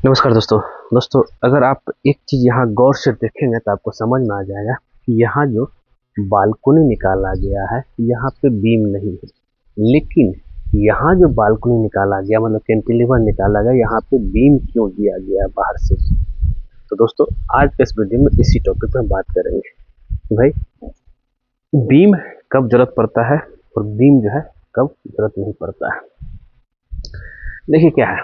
नमस्कार दोस्तों। अगर आप एक चीज़ यहाँ गौर से देखेंगे तो आपको समझ में आ जाएगा कि यहाँ जो बालकनी निकाला गया है यहाँ पे बीम नहीं है, लेकिन यहाँ जो बालकनी निकाला गया मतलब कैंटिलीवर निकाला गया यहाँ पे बीम क्यों दिया गया बाहर से। तो दोस्तों आज के इस वीडियो में इसी टॉपिक पर हम बात करेंगे कि भाई बीम कब जरूरत पड़ता है और बीम जो है कब जरूरत नहीं पड़ता है। देखिए क्या है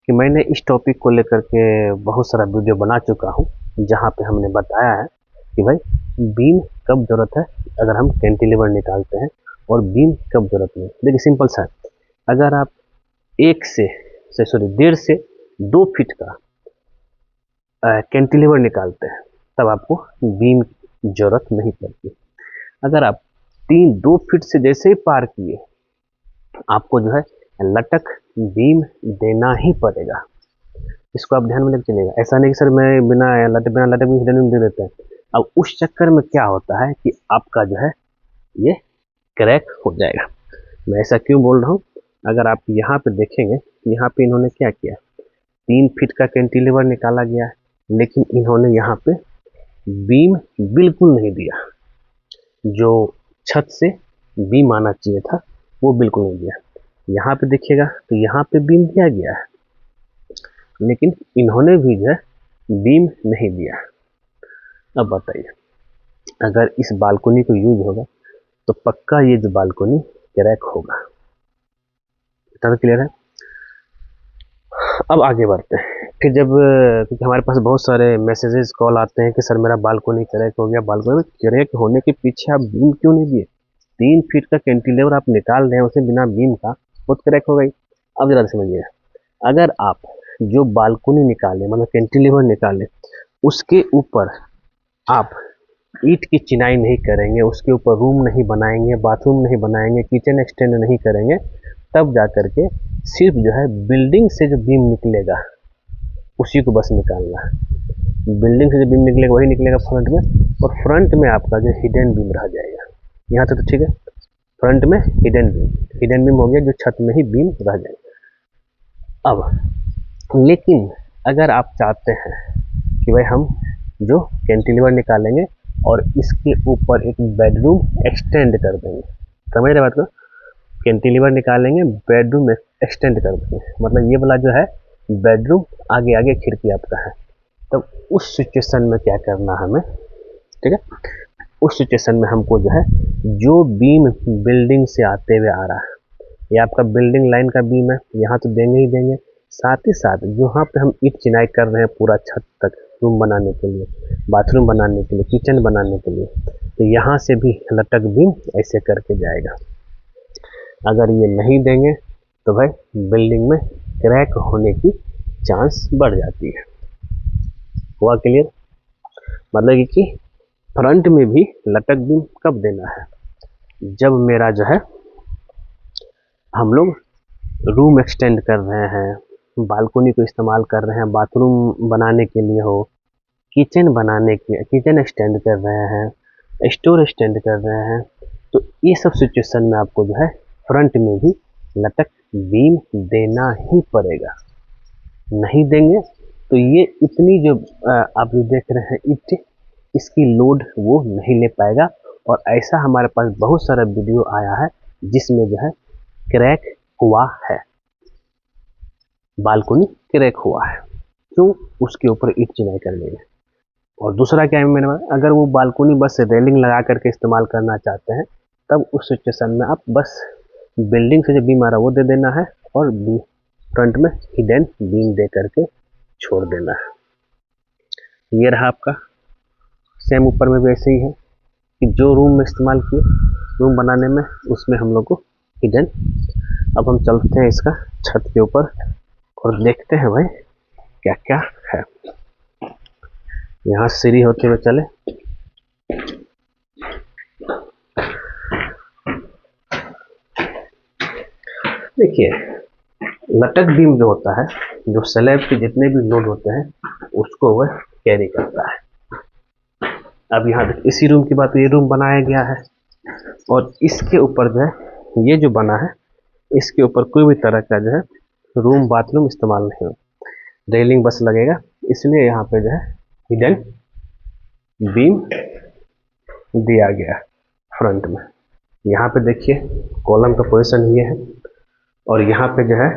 कि मैंने इस टॉपिक को लेकर के बहुत सारा वीडियो बना चुका हूँ जहाँ पे हमने बताया है कि भाई बीम कब ज़रूरत है अगर हम कैंटिलीवर निकालते हैं और बीम कब ज़रूरत नहीं। देखिए सिंपल सा है, अगर आप 1.5 फीट का कैंटिलीवर निकालते हैं तब आपको बीम की ज़रूरत नहीं पड़ती। अगर आप 2 फीट से जैसे ही पार किए आपको जो है लटक बीम देना ही पड़ेगा। इसको आप ध्यान में लेकर चलिएगा। ऐसा नहीं कि सर मैं बिना लटक भी हिडन बीम दे देते हैं। अब उस चक्कर में क्या होता है कि आपका जो है ये क्रैक हो जाएगा। मैं ऐसा क्यों बोल रहा हूँ, अगर आप यहाँ पे देखेंगे यहाँ पे इन्होंने क्या किया, 3 फीट का कैंटिलीवर निकाला गया है लेकिन इन्होंने यहाँ पे बीम बिल्कुल नहीं दिया। जो छत से बीम आना चाहिए था वो बिल्कुल नहीं दिया। यहाँ पे देखिएगा तो यहाँ पे बीम दिया गया है लेकिन इन्होंने भी जो है बीम नहीं दिया। अब बताइए अगर इस बालकनी को यूज होगा तो पक्का ये जो बालकनी क्रैक होगा। इतना तो क्लियर है। अब आगे बढ़ते हैं। फिर जब क्योंकि हमारे पास बहुत सारे मैसेजेस कॉल आते हैं कि सर मेरा बालकनी क्रैक हो गया। बालकनी में क्रैक होने के पीछे आप बीम क्यों नहीं दिए? 3 फीट का कैंटिलीवर आप निकाल रहे हैं उसे बिना बीम का, बहुत क्रैक हो गई। अब जरा समझिए, अगर आप जो बालकनी निकाले मतलब कैंटिलीवर निकाले उसके ऊपर आप ईंट की चिनाई नहीं करेंगे, उसके ऊपर रूम नहीं बनाएंगे, बाथरूम नहीं बनाएंगे, किचन एक्सटेंड नहीं करेंगे, तब जा करके सिर्फ जो है बिल्डिंग से जो बीम निकलेगा उसी को बस निकालना है। बिल्डिंग से जो बीम निकलेगा वही निकलेगा फ्रंट में, और फ्रंट में आपका जो हिडन बीम रह जाएगा। यहाँ तक तो ठीक है। फ्रंट में हिडन बीम हो गया, जो छत में ही बीम रह जाएगा। अब लेकिन अगर आप चाहते हैं कि भाई हम जो कैंटिलीवर निकालेंगे और इसके ऊपर एक बेडरूम एक्सटेंड कर देंगे, समझ रहे बात को? कैंटिलीवर निकालेंगे, बेडरूम एक्सटेंड कर देंगे, मतलब ये वाला जो है बेडरूम आगे आगे खिड़की आपका है। तब उस सिचुएशन में क्या करना है हमें, ठीक है, उस सिचुएशन में हमको जो है जो बीम बिल्डिंग से आते हुए आ रहा है, ये आपका बिल्डिंग लाइन का बीम है, यहाँ तो देंगे ही देंगे। साथ ही साथ जहाँ पे हम ईंट चिनाई कर रहे हैं पूरा छत तक, रूम बनाने के लिए, बाथरूम बनाने के लिए, किचन बनाने के लिए, तो यहाँ से भी लटक बीम ऐसे करके जाएगा। अगर ये नहीं देंगे तो भाई बिल्डिंग में क्रैक होने की चांस बढ़ जाती है। हुआ क्लियर? मतलब कि फ्रंट में भी लटक बीम कब देना है? जब मेरा जो है हम लोग रूम एक्सटेंड कर रहे हैं, बालकनी को इस्तेमाल कर रहे हैं, बाथरूम बनाने के लिए हो, किचन बनाने के, किचन एक्सटेंड कर रहे हैं, स्टोर एक्सटेंड कर रहे हैं, तो ये सब सिचुएशन में आपको जो है फ्रंट में भी लटक बीम देना ही पड़ेगा। नहीं देंगे तो ये इतनी जो आप जो देख रहे हैं ईंट, इसकी लोड वो नहीं ले पाएगा। और ऐसा हमारे पास बहुत सारा वीडियो आया है जिसमें जो है क्रैक हुआ है, बालकनी क्रैक हुआ है, क्यों? उसके ऊपर ईंट चिनाई कर लेंगे। और दूसरा क्या है मेरे पास, अगर वो बालकनी बस रेलिंग लगा करके इस्तेमाल करना चाहते हैं तब उस सिचुएशन में आप बस बिल्डिंग से जो बीम आ रहा है वो दे देना है और फ्रंट में हिडन बीम दे करके छोड़ देना है। ये रहा आपका। सेम ऊपर में भी ऐसे ही है कि जो रूम में इस्तेमाल किए रूम बनाने में, उसमें हम लोग को हिडन। अब हम चलते हैं इसका छत के ऊपर और देखते हैं भाई क्या क्या है। यहाँ सीढ़ी होते हुए चले। देखिए लटक बीम जो होता है, जो स्लैब के जितने भी लोड होते हैं उसको वह कैरी करता है। अब यहाँ इसी रूम की बात, ये रूम बनाया गया है और इसके ऊपर जो है ये जो बना है इसके ऊपर कोई भी तरह का जो है रूम बाथरूम इस्तेमाल नहीं हो। रेलिंग बस लगेगा, इसलिए यहाँ पे जो है हिडन बीम दिया गया फ्रंट में। यहाँ पे देखिए कॉलम का पोजीशन ये है, और यहाँ पे जो है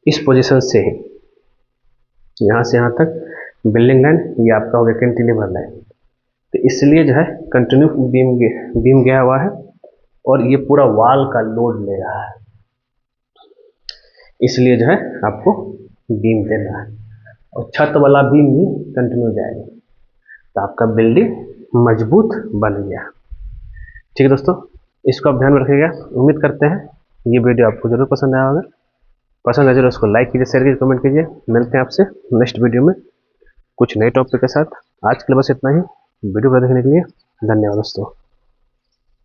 इस पोजीशन से ही यहाँ से यहाँ तक बिल्डिंग लाइन, ये आपका हो गया कैंटिलीवर लाइन। तो इसलिए जो है कंटिन्यू बीम गया हुआ है, और ये पूरा वॉल का लोड ले रहा है, इसलिए जो है आपको बीम देना है, और छत वाला बीम भी कंटिन्यू जाएगा, तो आपका बिल्डिंग मजबूत बन गया। ठीक है दोस्तों, इसको आप ध्यान में रखिएगा। उम्मीद करते हैं ये वीडियो आपको जरूर पसंद आया होगा। पसंद आए जरूर उसको लाइक कीजिए, शेयर कीजिए, कमेंट कीजिए। मिलते हैं आपसे नेक्स्ट वीडियो में कुछ नए टॉपिक के साथ। आज के लिए बस इतना ही। वीडियो को देखने के लिए धन्यवाद दोस्तों।